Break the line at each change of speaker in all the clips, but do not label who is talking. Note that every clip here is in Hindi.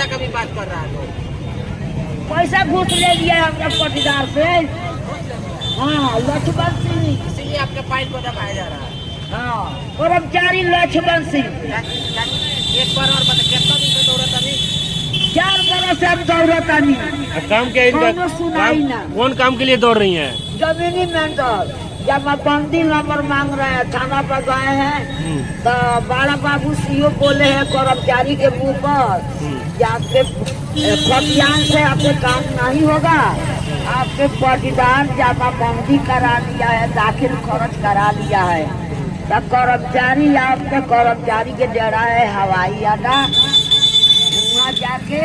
का भी बात कर रहा है लोग।
पैसा घूस ले लिया हमने पटीदार से। हाँ, लक्ष्मण सिंह,
इसीलिए आपके फाइल को दबाया जा रहा है।
हाँ, कर्मचारी लक्ष्मण सिंह।
एक बार और बता, कितना दिन से दौड़त अभी?
4 बरस से हम दौड़त नहीं।
काम क्या इनका?
कौनो सुनाई ना।
कौन काम के लिए दौड़ रही हैं?
जमीनी मेंटर। जब बंदी नंबर मांग रहे हैं, थाना पर गए हैं तो बड़ा बाबू सीओ बोले हैं कर्मचारी के मुंह पर कि आपके खतियान से आपके काम नहीं होगा, आपके पटीदार जमाबंदी करा लिया है, दाखिल खर्च करा लिया है। तो कर्मचारी आपके कर्मचारी के डेरा है हवाई अड्डा, वहाँ जाके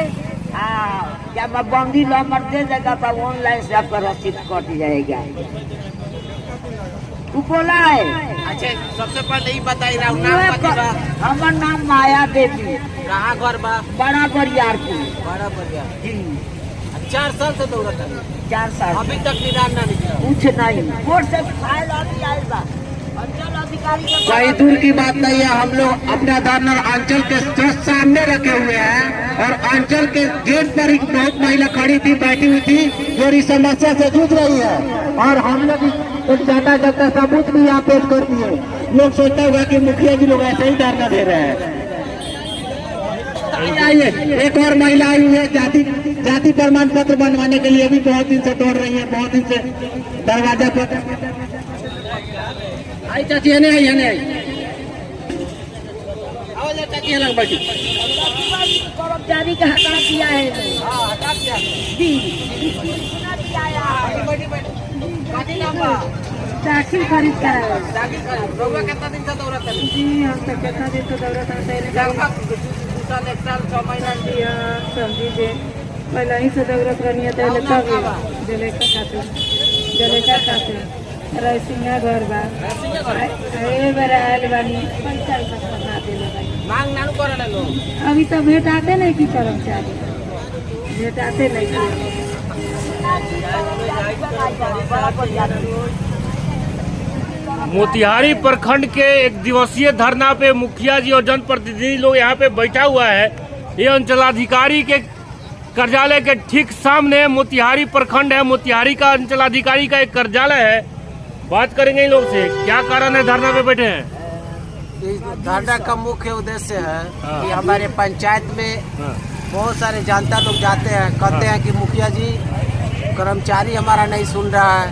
जमाबंदी नंबर दे देगा तो ऑनलाइन से आपका रसीद कट जाएगा। तू बोला है।
अच्छा, सबसे पहले ही बताई रहा हूँ, नाम बता।
हमार नाम माया देवी।
कहाँ घर बा?
बड़ा बरियारपुर।
बड़ा बढ़िया।
जी,
4 साल से दौड़त है।
4 साल
अभी तक निदान ना निकला।
कुछ नहीं। कोर्ट से फाइल अभी आयल बा, अंचल अधिकारी के
कोई दूर की बात नहीं है। हम लोग अपना धरना अंचल के जस्ट सामने रखे हुए हैं और अंचल के गेट पर एक बहुत महिला खड़ी थी, बैठी हुई थी, जो इस समस्या से जूझ रही है। और हम लोग एक डाटा जब का सबूत भी यहाँ पेश कर दिए। लोग सोचता होगा कि मुखिया जी लोग ऐसे ही धरना दे रहे हैं। आइए, एक और महिला आई हुई है जाति प्रमाण पत्र बनवाने के लिए भी बहुत दिन से दौड़ रही है, बहुत दिन से दरवाजा पर। आई चाची, है नहीं आई चाची लग बैठी।
कर्मचारी का हटा दिया है।
हाँ, हटा दिया।
जी,
काटी नाम बा?
दाखिल खरीद कराया।
दाखिल कर। रउआ कितना दिन से दौड़त है?
जी, हम तो कितना दिन से दौड़त हैं।
लगभग 2 साल, 1 साल, 6 महीना।
समझी जे पहले ही से दौड़त रहनी है। जलेका खातिर रैसिंगा घर बा। ए बेरा आयल बानी, पैसा ना देले बानी।
मांग नानू करे लोग।
अभी तो भेटाते नहीं कि कर्मचारी भेटाते नहीं।
मोतिहारी प्रखंड के 1 दिवसीय धरना पे मुखिया जी और जनप्रतिनिधि लोग यहाँ पे बैठा हुआ है। ये अंचलाधिकारी के कार्यालय के ठीक सामने मोतिहारी प्रखंड है। मोतिहारी का अंचलाधिकारी का एक कार्यालय है। बात करेंगे इन लोग से, क्या कारण है धरना पे बैठे हैं?
इस धरना का मुख्य उद्देश्य है कि हमारे पंचायत में बहुत सारे जनता लोग जाते हैं, कहते हैं कि मुखिया जी कर्मचारी हमारा नहीं सुन रहा है,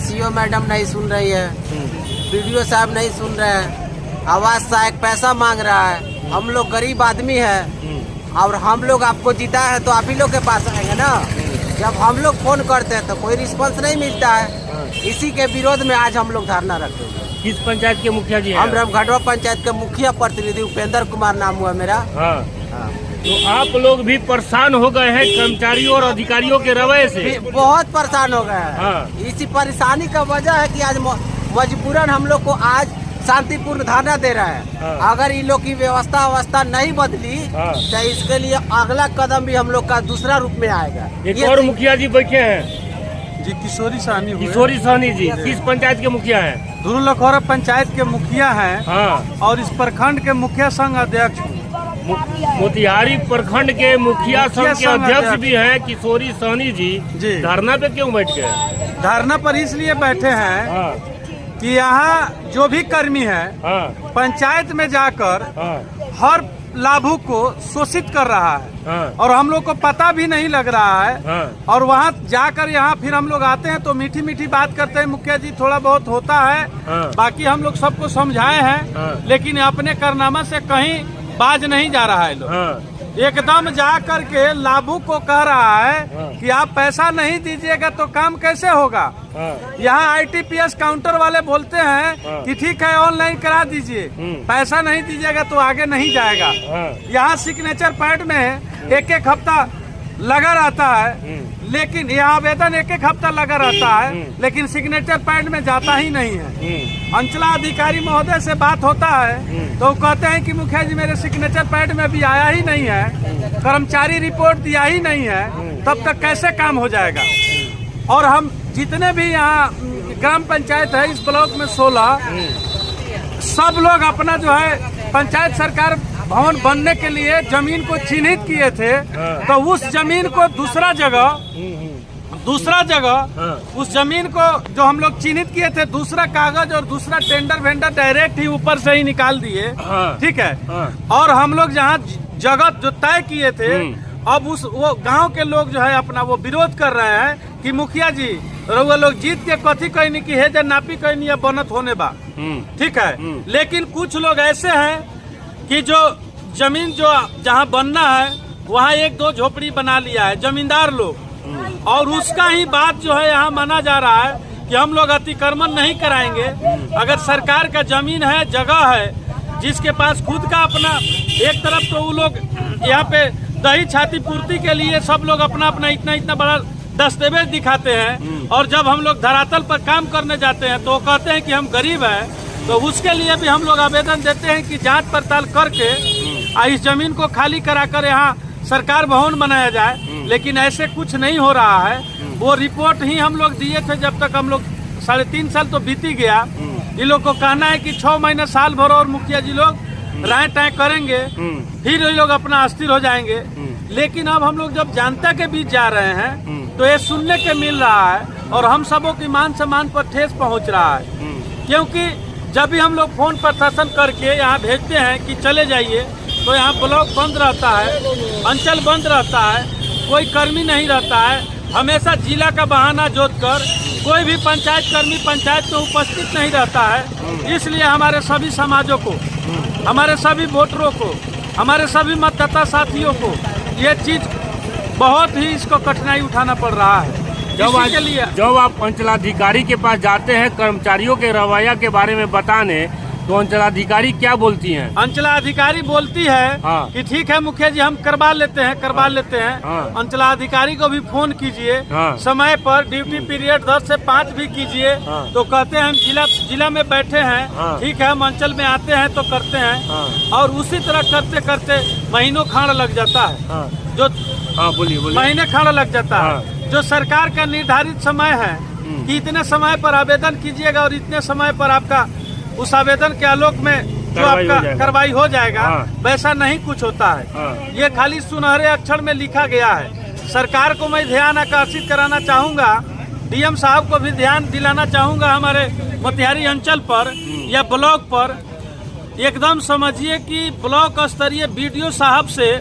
सीओ मैडम नहीं सुन रही है, बीडीओ साहब नहीं सुन रहे हैं, आवास सहायक पैसा मांग रहा है। हम लोग गरीब आदमी है और हम लोग आपको जीता है तो आप ही लोग के पास आएंगे ना। जब हम लोग फोन करते हैं तो कोई रिस्पॉन्स नहीं मिलता है। इसी के विरोध में आज हम लोग धरना रखते हैं।
किस पंचायत के मुखिया जी हैं?
हम रामघाटवा पंचायत के मुखिया प्रतिनिधि उपेंद्र कुमार नाम हुआ मेरा।
हाँ। तो आप लोग भी परेशान हो गए हैं कर्मचारियों और अधिकारियों के रवैये से?
बहुत परेशान हो गए हैं।
हाँ।
इसी परेशानी का वजह है कि आज मजबूरन हम लोग को आज शांतिपूर्ण धरना दे रहा है।
हाँ।
अगर इन लोग की व्यवस्था नहीं बदली
हाँ।
तो इसके लिए अगला कदम भी हम लोग का दूसरा रूप में आएगा।
एक और मुखिया जी बैठे हैं
जी, किशोरी साहनी हुए।
किशोरी सहनी जी किस पंचायत के मुखिया हैं?
धुरुलखौरा पंचायत के मुखिया हैं।
हाँ।
और इस प्रखंड के मुखिया संघ अध्यक्ष हूँ।
मोतिहारी प्रखंड के मुखिया संघ के अध्यक्ष भी हैं किशोरी सहनी जी। धरना पे क्यों बैठ गए?
धरना पर इसलिए बैठे हैं
हाँ।
कि यहाँ जो भी कर्मी है
हाँ।
पंचायत में जाकर
हाँ।
हर लाभुक को शोषित कर रहा है।
हाँ।
और हम लोग को पता भी नहीं लग रहा है।
हाँ।
और वहाँ जाकर यहाँ फिर हम लोग आते हैं तो मीठी मीठी बात करते हैं, मुखिया जी थोड़ा बहुत होता है।
हाँ।
बाकी हम लोग सबको समझाए हैं।
हाँ।
लेकिन अपने कारनामा से कहीं बाज नहीं जा रहा है लोग।
हाँ।
एकदम जा करके लाभुक को कह रहा है
हाँ।
कि आप पैसा नहीं दीजिएगा तो काम कैसे होगा।
हाँ।
यहाँ आईटीपीएस काउंटर वाले बोलते हैं कि ठीक है ऑनलाइन करा दीजिए, पैसा नहीं दीजिएगा तो आगे नहीं जाएगा। यहाँ सिग्नेचर पैड में एक हफ्ता लगा रहता है, लेकिन यह आवेदन एक हफ्ता लगा रहता है, लेकिन सिग्नेचर पैड में जाता ही नहीं है। अंचला अधिकारी महोदय से बात होता है तो वो कहते हैं कि मुखिया जी मेरे सिग्नेचर पैड में भी आया ही नहीं है, कर्मचारी रिपोर्ट दिया ही नहीं है, तब तक कैसे काम हो जाएगा। और हम जितने भी यहाँ ग्राम पंचायत है इस ब्लॉक में 16, सब लोग अपना जो है पंचायत सरकार भवन बनने के लिए जमीन को चिन्हित किए थे, तो उस जमीन को दूसरा जगह उस जमीन को जो हम लोग चिन्हित किए थे, दूसरा कागज और दूसरा टेंडर वेंडर डायरेक्ट ही ऊपर से ही निकाल दिए। ठीक है। और हम लोग जहाँ जगह जो तय किए थे, अब वो गांव के लोग जो है अपना वो विरोध कर रहे हैं कि मुखिया जी रउआ लोग जीत के कथी कहनी की है जे नापी कहनी है बनत होने बा। ठीक है। लेकिन कुछ लोग ऐसे हैं कि जो जमीन जो जहाँ बनना है वहाँ 1-2 झोपड़ी बना लिया है जमींदार लोग, और उसका ही बात जो है यहाँ माना जा रहा है कि हम लोग अतिक्रमण नहीं कराएंगे। अगर सरकार का जमीन है, जगह है, जिसके पास खुद का अपना, एक तरफ तो वो लोग यहाँ पे दही छाती पूर्ति के लिए सब लोग अपना अपना इतना बड़ा दस्तावेज दिखाते हैं, और जब हम लोग धरातल पर काम करने जाते हैं तो वो कहते हैं कि हम गरीब हैं। तो उसके लिए भी हम लोग आवेदन देते हैं कि जांच पड़ताल करके इस जमीन को खाली कराकर यहाँ सरकार भवन बनाया जाए। लेकिन ऐसे कुछ नहीं हो रहा है। वो रिपोर्ट ही हम लोग दिए थे, जब तक हम लोग 3.5 साल तो बीती गया। ये लोग को कहना है कि 6 महीने साल भर और मुखिया जी लोग राय टाय करेंगे, फिर ये लोग अपना अस्थिर हो जाएंगे। लेकिन अब हम लोग जब जनता के बीच जा रहे हैं तो ये सुनने के मिल रहा है, और हम सबों की मान सम्मान पर ठेस पहुंच रहा है। क्योंकि जब भी हम लोग फोन पर शासन करके यहाँ भेजते हैं कि चले जाइए, तो यहाँ ब्लॉक बंद रहता है, अंचल बंद रहता है, कोई कर्मी नहीं रहता है। हमेशा जिला का बहाना जोतकर कोई भी पंचायत कर्मी पंचायत में उपस्थित नहीं रहता है। इसलिए हमारे सभी समाजों को, हमारे सभी वोटरों को, हमारे सभी मतदाता साथियों को ये चीज बहुत ही इसको कठिनाई उठाना पड़ रहा है।
जब आप अंचलाधिकारी के पास जाते हैं कर्मचारियों के रवैया के बारे में बताने, तो अंचलाधिकारी क्या बोलती हैं?
अंचलाधिकारी बोलती है कि ठीक है मुखिया जी हम करवा लेते हैं। अंचलाधिकारी को भी फोन कीजिए समय पर, ड्यूटी पीरियड 10 से 5 भी कीजिए, तो कहते हैं हम जिला में बैठे हैं। ठीक है, हम अंचल में आते हैं तो करते हैं। और उसी तरह करते करते महीनों खाड़ लग जाता है। जो
बोलिए
महीने खाड़ लग जाता है। जो सरकार का निर्धारित समय है कि इतने समय पर आवेदन कीजिएगा और इतने समय पर आपका उस आवेदन के आलोक में जो आपका कार्रवाई हो जाएगा, वैसा नहीं कुछ होता है। ये खाली सुनहरे अक्षर में लिखा गया है। सरकार को मैं ध्यान आकर्षित कराना चाहूँगा, डीएम साहब को भी ध्यान दिलाना चाहूँगा हमारे मोतिहारी अंचल पर या ब्लॉक पर। एकदम समझिए कि ब्लॉक स्तरीय बीडीओ साहब से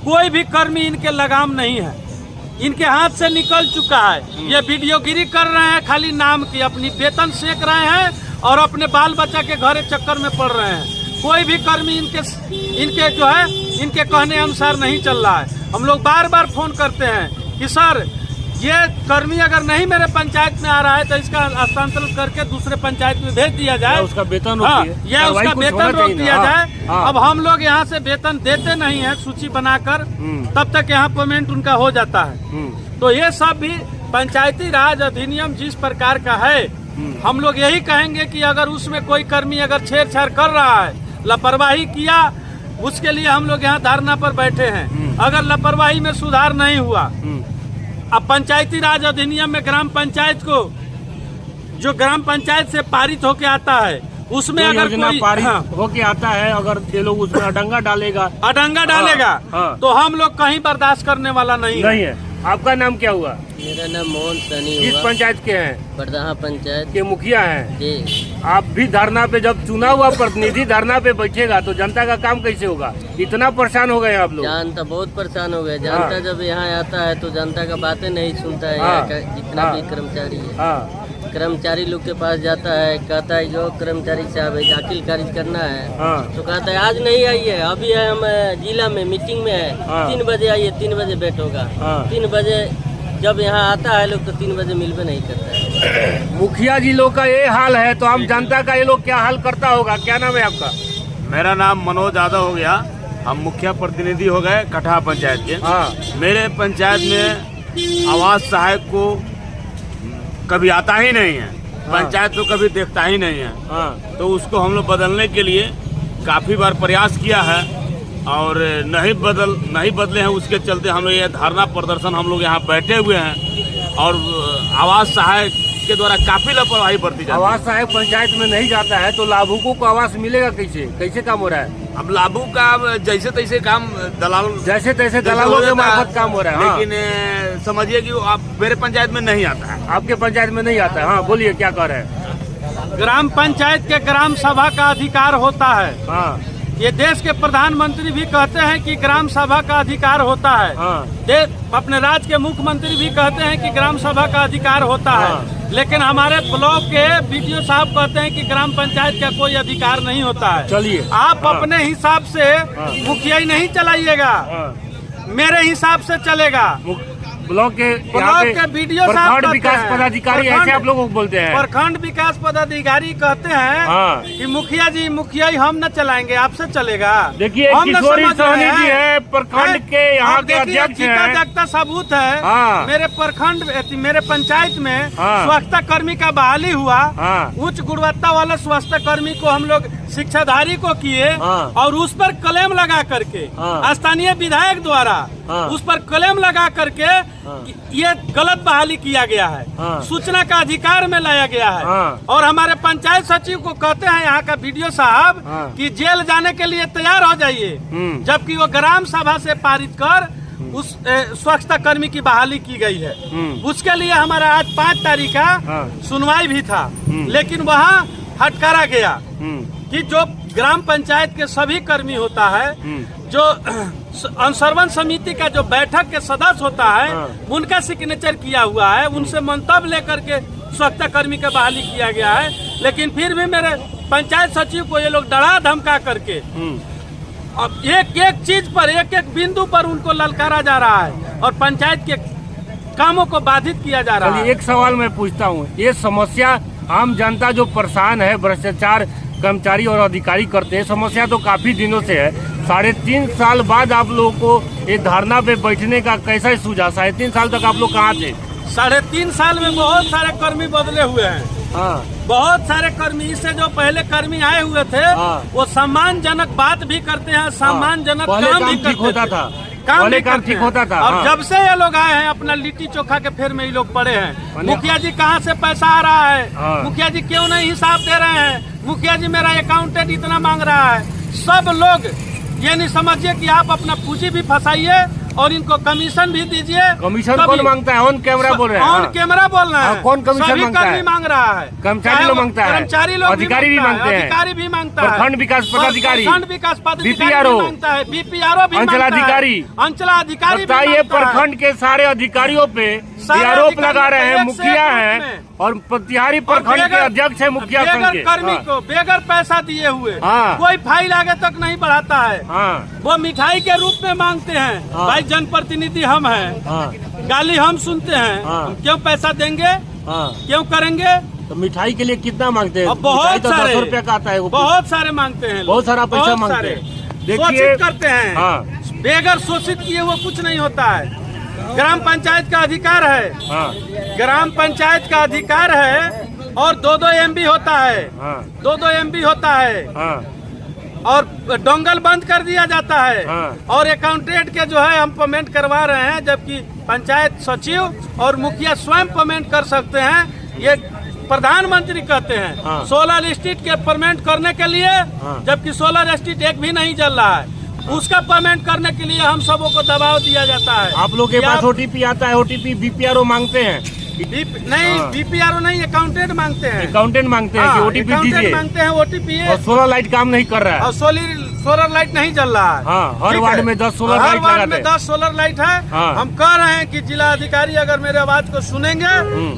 कोई भी कर्मी इनके लगाम नहीं है, इनके हाथ से निकल चुका है। ये वीडियोगिरी कर रहे हैं, खाली नाम की अपनी वेतन सेक रहे हैं और अपने बाल बच्चा के घरे चक्कर में पड़ रहे हैं। कोई भी कर्मी इनके जो है इनके कहने अनुसार नहीं चल रहा है। हम लोग बार बार फोन करते हैं कि सर ये कर्मी अगर नहीं मेरे पंचायत में आ रहा है तो इसका हस्तांतरण करके दूसरे पंचायत में भेज दिया जाए,
उसका वेतन
उसका वेतन रोक दिया जाए। अब हम लोग यहाँ से वेतन देते नहीं है सूची बनाकर, तब तक यहाँ पेमेंट उनका हो जाता है। तो ये सब भी पंचायती राज अधिनियम जिस प्रकार का है, हम लोग यही कहेंगे कि अगर उसमें कोई कर्मी अगर छेड़छाड़ कर रहा है, लापरवाही किया, उसके लिए हम लोग यहाँ धरना पर बैठे हैं। अगर लापरवाही में सुधार नहीं हुआ, अब पंचायती राज अधिनियम में ग्राम पंचायत को जो ग्राम पंचायत से पारित होके आता है उसमें अगर कोई
पारित होके आता है, अगर ये लोग उसमें अडंगा डालेगा
तो हम लोग कहीं बर्दाश्त करने वाला नहीं है।
आपका नाम क्या हुआ?
मेरा नाम मोहन सनी।
किस पंचायत के हैं?
बरदहा पंचायत
के मुखिया हैं
जी।
आप भी धरना पे, जब चुना हुआ प्रतिनिधि धरना पे बैठेगा तो जनता का काम कैसे होगा? इतना परेशान हो गए आप लोग?
जनता बहुत परेशान हो गए। जनता जब यहाँ आता है तो जनता का बातें नहीं सुनता है। जितना भी कर्मचारी है, कर्मचारी लोग के पास जाता है, कहता है जो कर्मचारी साहब दाखिल खारिज करना है तो कहता है आज नहीं आइए, अभी है हम जिला में मीटिंग में है, 3 बजे आइए, 3 बजे बैठ होगा। 3 बजे जब यहाँ आता है लोग तो 3 बजे मिलवे नहीं करता है।
मुखिया जी लोग का ये हाल है तो हम जनता का ये लोग क्या हाल करता होगा? क्या नाम है आपका?
मेरा नाम मनोज यादव हो गया। हम मुखिया प्रतिनिधि हो गए कटहा पंचायत के। मेरे पंचायत में आवास सहायक को कभी आता ही नहीं है, पंचायत को कभी देखता ही नहीं है। तो उसको हम लोग बदलने के लिए काफी बार प्रयास किया है और नहीं बदले हैं। उसके चलते हम लोग ये धरना प्रदर्शन हम लोग यहाँ बैठे हुए हैं और आवास सहायक के द्वारा काफी लापरवाही बरती जाती है।
आवास सहायक पंचायत में नहीं जाता है तो लाभुकों को आवास मिलेगा कैसे? कैसे काम हो रहा है?
अब लाभू का जैसे तैसे काम दलाल
जैसे तैसे दलालों के मार्फत काम हो रहा है। हाँ।
लेकिन समझिए कि वो आप मेरे पंचायत में नहीं आता है।
आपके पंचायत में नहीं आता है। हाँ बोलिए क्या कह रहे हैं।
ग्राम पंचायत के ग्राम सभा का अधिकार होता है।
हाँ
ये देश के प्रधानमंत्री भी कहते हैं कि ग्राम सभा का अधिकार होता है।
हाँ।
अपने राज्य के मुख्यमंत्री भी कहते हैं कि ग्राम सभा का अधिकार होता
हाँ।
है, लेकिन हमारे ब्लॉक के बीडीओ साहब कहते हैं कि ग्राम पंचायत का कोई अधिकार नहीं होता है।
चलिए
आप अपने हिसाब से मुखिया नहीं चलाइएगा, मेरे हिसाब से चलेगा।
ब्लॉक के
बीडीओ साहब
प्रखंड विकास पदाधिकारी ऐसे आप लोगों को बोलते हैं।
प्रखंड विकास पदाधिकारी कहते हैं
हाँ।
कि मुखिया जी हम न चलाएंगे, आपसे चलेगा।
देखिए किशोरी सोनी जी है प्रखंड के यहाँ के अध्यक्ष हैं।
जगता सबूत है।
हाँ।
मेरे पंचायत में स्वच्छता कर्मी का बहाली हुआ। उच्च गुणवत्ता वाले स्वच्छता कर्मी को हम लोग शिक्षाधारी को किए और उस पर क्लेम लगा करके स्थानीय विधायक द्वारा उस पर क्लेम लगा करके ये गलत बहाली किया गया है। सूचना का अधिकार में लाया गया है। और हमारे पंचायत सचिव को कहते हैं यहाँ का बीडीओ साहब कि जेल जाने के लिए तैयार हो जाइए, जबकि वो ग्राम सभा से पारित कर उस स्वच्छता कर्मी की बहाली की गई है। उसके लिए हमारा आज 5 तारीख का सुनवाई भी था, लेकिन वहाँ हटकारा गया कि जो ग्राम पंचायत के सभी कर्मी होता है, जो अनुसरवन समिति का जो बैठक के सदस्य होता है, उनका सिग्नेचर किया हुआ है, उनसे मंतव्य लेकर के स्वच्छता कर्मी का बहाली किया गया है। लेकिन फिर भी मेरे पंचायत सचिव को ये लोग डरा धमका करके अब एक एक चीज पर एक एक बिंदु पर उनको ललकारा जा रहा है और पंचायत के कामों को बाधित किया जा रहा है।
एक सवाल मैं पूछता हूँ, ये समस्या आम जनता जो परेशान है, भ्रष्टाचार कर्मचारी और अधिकारी करते हैं, समस्या तो काफी दिनों से है। 3.5 साल बाद आप लोगों को ये धरना पे बैठने का कैसा सूझा? 3.5 साल तक आप लोग कहाँ थे?
3.5 साल में बहुत सारे कर्मी बदले हुए हैं। बहुत सारे कर्मी, इससे जो पहले कर्मी आए हुए थे वो सम्मानजनक बात भी करते हैं, सम्मानजनक काम भी करते
होता था,
काम
ठीक होता था।
और जब से ये लोग आए हैं अपना लिट्टी चोखा के फेर में ये लोग पड़े हैं। मुखिया जी कहाँ से पैसा आ रहा है, मुखिया जी क्यों नहीं हिसाब दे रहे हैं, मुखिया जी मेरा अकाउंटेंट इतना मांग रहा है। सब लोग ये नहीं समझिए कि आप अपना पूंजी भी फंसाइए और इनको कमीशन भी दीजिए।
कमीशन कौन मांगता है? ऑन कैमरा बोल रहे हैं।
ऑन कैमरा बोल रहे हैं।
कौन कमीशन मांगता है?
मांग रहा है,
कर्मचारी लोग मांगता है,
कर्मचारी लोग,
अधिकारी भी मांगते हैं,
अधिकारी भी मांगता है,
प्रखंड विकास पदाधिकारी,
बीपीआरओ मांगता है, बीपीआरओ भी
अंचलाधिकारी,
अंचलाधिकारी।
बताइए प्रखंड के सारे अधिकारियों पे आरोप लगा रहे हैं, मुखिया है और प्रतिहारी प्रखंड के अध्यक्ष है मुखिया संघ के।
कर्मी को बेगर पैसा दिए हुए कोई फाइल आगे तक नहीं बढ़ाता है। वो मिठाई के रूप में मांगते हैं। भाई जनप्रतिनिधि हम हैं, गाली हम सुनते हैं, हम क्यों पैसा देंगे, क्यों करेंगे?
तो मिठाई के लिए कितना मांगते हैं?
बहुत
तो
सारे
10 रुपया का आता है,
बहुत सारे मांगते हैं,
बहुत सारा पैसा मांगते हैं।
शोषित करते हैं, बेगर शोषित किए वो कुछ नहीं होता है। ग्राम पंचायत का अधिकार है, ग्राम पंचायत का अधिकार है और 2-2 MB होता है, 2-2 MB होता है और डोंगल बंद कर दिया जाता है और अकाउंटेंट के जो है हम पेमेंट करवा रहे हैं, जबकि पंचायत सचिव और मुखिया स्वयं पेमेंट कर सकते हैं। ये प्रधानमंत्री कहते हैं सोलर स्ट्रीट के पेमेंट करने के लिए, जबकि सोलर स्ट्रीट एक भी नहीं जल रहा है, उसका पेमेंट करने के लिए हम सबों को दबाव दिया जाता है।
आप लोग के पास OTP आता है, OTP बीपीआरओ मांगते हैं?
नहीं, बीपीआरओ नहीं, अकाउंटेंट मांगते हैं,
अकाउंटेंट मांगते हैं कि OTP दीजिए
मांगते हैं, OTP।
और सोलर लाइट काम नहीं कर रहा है,
और सोलर लाइट नहीं जल रहा है।
हर वार्ड में 10 सोलर लाइट लगाते हैं।
हर वार्ड में 10 सोलर लाइट है। हम कह रहे हैं कि जिला अधिकारी अगर मेरे आवाज को सुनेंगे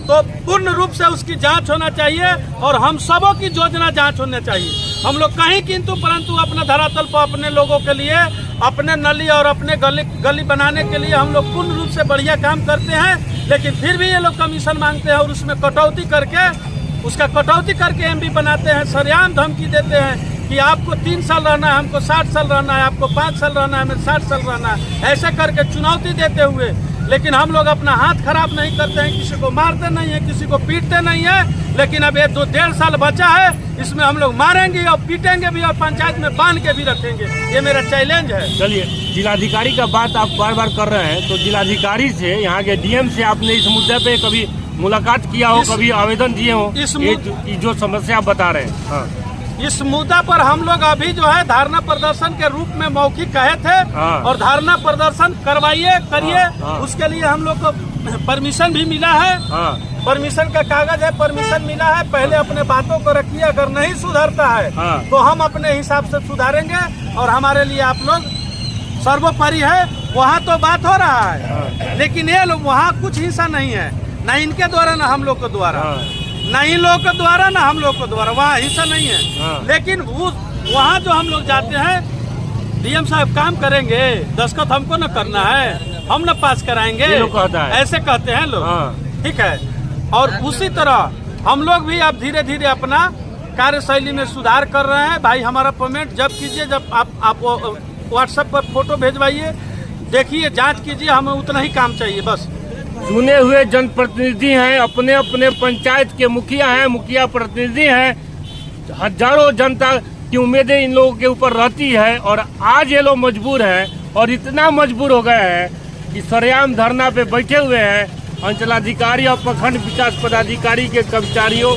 तो पूर्ण रूप से उसकी जांच होना चाहिए और हम सबों की योजना जांच होनी चाहिए। हम लोग कहीं किंतु परंतु अपने धरातल पर अपने लोगों के लिए, अपने नली और अपने गली बनाने के लिए हम लोग पूर्ण रूप से बढ़िया काम करते हैं, लेकिन फिर भी ये लोग कमीशन मांगते हैं और उसमें कटौती करके MB बनाते हैं, सरेआम धमकी देते हैं कि आपको 3 साल रहना है, हमको 60 साल रहना है, आपको 5 साल रहना है, हमें 60 साल रहना है, ऐसे करके चुनौती देते हुए। लेकिन हम लोग अपना हाथ खराब नहीं करते हैं, किसी को मारते नहीं है, किसी को पीटते नहीं है। लेकिन अब ये 2-1.5 साल बचा है, इसमें हम लोग मारेंगे और पीटेंगे भी और पंचायत में बांध के भी रखेंगे। ये मेरा चैलेंज है।
चलिए, जिलाधिकारी का बात आप बार बार कर रहे हैं, तो जिलाधिकारी से, यहाँ के DM से आपने इस मुद्दे पे कभी मुलाकात किया हो, कभी आवेदन दिए हो? ये जो समस्या आप बता रहे हैं?
इस मुद्दा पर हम लोग अभी जो है धरना प्रदर्शन के रूप में मौखिक कहे थे और धरना प्रदर्शन करवाइए करिए। उसके लिए हम लोग को परमिशन भी मिला है, परमिशन का कागज है, परमिशन मिला है। पहले अपने बातों को रखिए, अगर नहीं सुधरता है तो हम अपने हिसाब से सुधारेंगे और हमारे लिए आप लोग सर्वोपरि है। वहाँ तो बात हो रहा है लेकिन ये लोग वहाँ कुछ हिस्सा नहीं है, न इनके द्वारा न हम लोग के द्वारा, न इन लोग के द्वारा न हम लोग के द्वारा, वहाँ हिस्सा नहीं है। लेकिन वहाँ जो हम लोग जाते हैं डीएम साहब काम करेंगे, दस्तखत हमको न करना है, हम न पास कराएंगे, ऐसे कहते हैं लोग। ठीक है, और उसी तरह हम लोग भी अब धीरे धीरे अपना कार्यशैली में सुधार कर रहे हैं। भाई हमारा पेमेंट जब कीजिए, जब आप व्हाट्सएप पर फोटो भेजवाइए, देखिए जांच कीजिए, हमें उतना ही काम चाहिए बस।
चुने हुए जनप्रतिनिधि हैं, अपने अपने पंचायत के मुखिया हैं, मुखिया प्रतिनिधि हैं, हजारों जनता की उम्मीदें इन लोगों के ऊपर रहती है और आज ये लोग मजबूर हैं और इतना मजबूर हो गए हैं कि सरेआम धरना पे बैठे हुए हैं। अंचलाधिकारी और प्रखंड विकास पदाधिकारी के कर्मचारियों,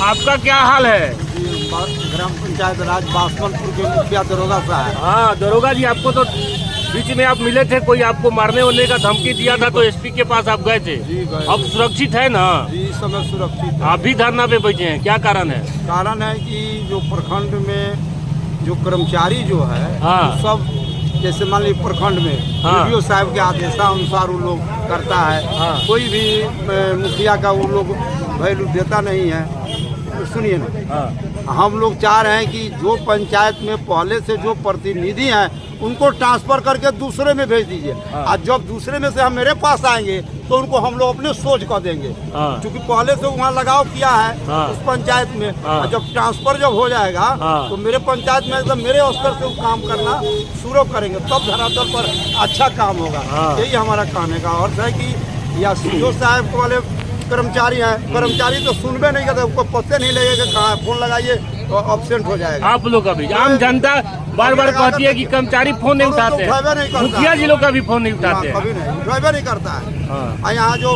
आपका क्या हाल है?
ग्राम पंचायत राज बासमनपुर के मुखिया दरोगा साहब।
हाँ दरोगा जी, आपको तो बीच में आप मिले थे, कोई आपको मारने वाले का धमकी दिया था तो एसपी के पास आप गए थे। अब सुरक्षित है ना?
जी इस समय सुरक्षित है।
आप भी धरना पे बैठे हैं, क्या कारण है?
कारण है कि जो प्रखंड में जो कर्मचारी जो है सब, जैसे मान लीजिए प्रखंड में वीडियो साहब के आदेशानुसार वो लोग करता है, कोई भी मुखिया का वो लोग वैल्यू देता नहीं है। तो सुनिए ना, हम लोग चाह रहे हैं कि जो पंचायत में पहले से जो प्रतिनिधि हैं उनको ट्रांसफर करके दूसरे में भेज दीजिए। और जब दूसरे में से हम मेरे पास आएंगे तो उनको हम लोग अपने सोच कर देंगे, क्योंकि पहले से वहाँ लगाव किया है उस पंचायत में। और जब ट्रांसफर जब हो जाएगा तो मेरे पंचायत में एकदम मेरे स्तर से वो काम करना शुरू करेंगे, तब धरातल पर अच्छा काम होगा। यही हमारा कहने का अर्थ है कि या सीओ साहब वाले कर्मचारी हैं, कर्मचारी तो सुनबे नहीं करते, उनको पता नहीं लगेगा कहाँ फोन लगाइए तो एब्सेंट हो जाएगा।
आप लोग का भी आम जनता बार बार कहती है कि कर्मचारी फोन नहीं उठाते, मुखिया जी लोग का भी फोन नहीं उठाते,
कभी नहीं ड्राइवर नहीं करता है। यहाँ जो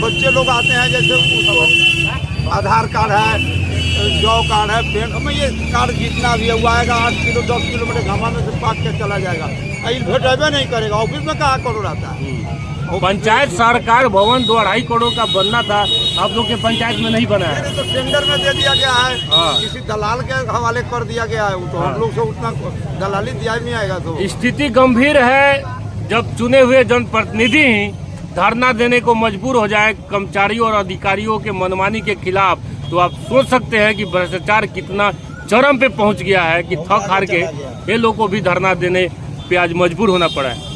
बच्चे लोग आते हैं, जैसे उसको आधार कार्ड है, जॉब कार्ड है, पेन में ये कार्ड जितना भी है वो आएगा 8 किलो 10 किलोमीटर घामा में से पाक के चला जाएगा। ड्राइवर नहीं करेगा, ऑफिस में कहाँ करोड़ आता है।
पंचायत सरकार भवन 2-2.5 करोड़ का बनना था, आप लोग के पंचायत में नहीं बना है।
तो टेंडर में दे दिया गया है, किसी दलाल के हवाले कर दिया गया है, तो हम लोग से उतना दलाली दिया नहीं आएगा। तो
स्थिति गंभीर है जब चुने हुए जनप्रतिनिधि धरना देने को मजबूर हो जाए कर्मचारियों और अधिकारियों के मनमानी के खिलाफ, तो आप सोच सकते हैं कि भ्रष्टाचार कितना चरम पे पहुंच गया है कि थक हार के ये लोग को भी धरना देने पे आज मजबूर होना पड़ा है।